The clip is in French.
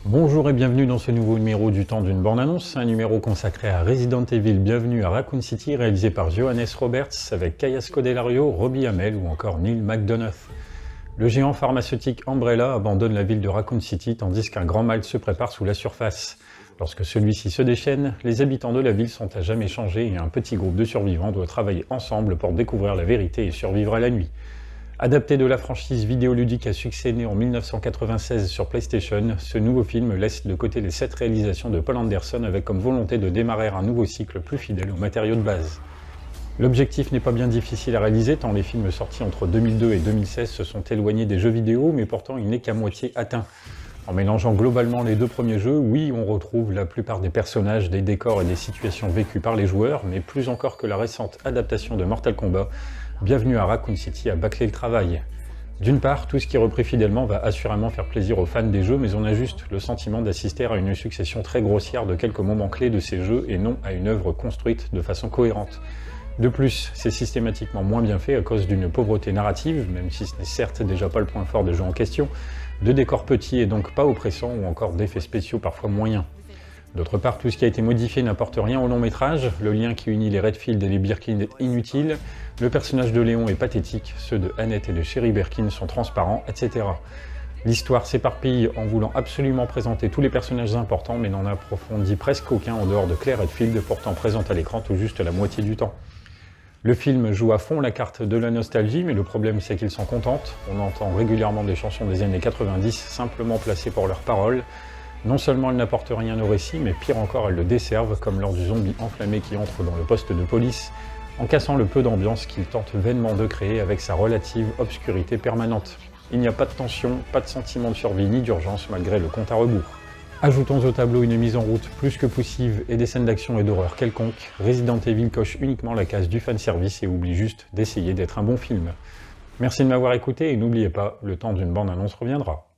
Bonjour et bienvenue dans ce nouveau numéro du temps d'une bande-annonce, un numéro consacré à Resident Evil Bienvenue à Raccoon City, réalisé par Johannes Roberts, avec Kaya Scodelario, Robbie Amell ou encore Neil McDonough. Le géant pharmaceutique Umbrella abandonne la ville de Raccoon City tandis qu'un grand mal se prépare sous la surface. Lorsque celui-ci se déchaîne, les habitants de la ville sont à jamais changés et un petit groupe de survivants doit travailler ensemble pour découvrir la vérité et survivre à la nuit. Adapté de la franchise vidéoludique à succès née en 1996 sur PlayStation, ce nouveau film laisse de côté les 7 réalisations de Paul Anderson avec comme volonté de démarrer un nouveau cycle plus fidèle aux matériaux de base. L'objectif n'est pas bien difficile à réaliser tant les films sortis entre 2002 et 2016 se sont éloignés des jeux vidéo, mais pourtant il n'est qu'à moitié atteint. En mélangeant globalement les deux premiers jeux, oui, on retrouve la plupart des personnages, des décors et des situations vécues par les joueurs, mais plus encore que la récente adaptation de Mortal Kombat, Bienvenue à Raccoon City a bâclé le travail. D'une part, tout ce qui est repris fidèlement va assurément faire plaisir aux fans des jeux, mais on a juste le sentiment d'assister à une succession très grossière de quelques moments clés de ces jeux et non à une œuvre construite de façon cohérente. De plus, c'est systématiquement moins bien fait à cause d'une pauvreté narrative, même si ce n'est certes déjà pas le point fort des jeux en question, de décors petits et donc pas oppressants ou encore d'effets spéciaux parfois moyens. D'autre part, tout ce qui a été modifié n'apporte rien au long métrage, le lien qui unit les Redfield et les Birkin est inutile, le personnage de Léon est pathétique, ceux de Annette et de Sherry Birkin sont transparents, etc. L'histoire s'éparpille en voulant absolument présenter tous les personnages importants mais n'en approfondit presque aucun en dehors de Claire Redfield, pourtant présente à l'écran tout juste la moitié du temps. Le film joue à fond la carte de la nostalgie, mais le problème c'est qu'il s'en contente. On entend régulièrement des chansons des années 90 simplement placées pour leurs paroles. Non seulement elles n'apportent rien au récit, mais pire encore elles le desservent, comme lors du zombie enflammé qui entre dans le poste de police, en cassant le peu d'ambiance qu'il tente vainement de créer avec sa relative obscurité permanente. Il n'y a pas de tension, pas de sentiment de survie ni d'urgence malgré le compte à rebours. Ajoutons au tableau une mise en route plus que poussive et des scènes d'action et d'horreur quelconques, Resident Evil coche uniquement la case du fanservice et oublie juste d'essayer d'être un bon film. Merci de m'avoir écouté et n'oubliez pas, le temps d'une bande-annonce reviendra.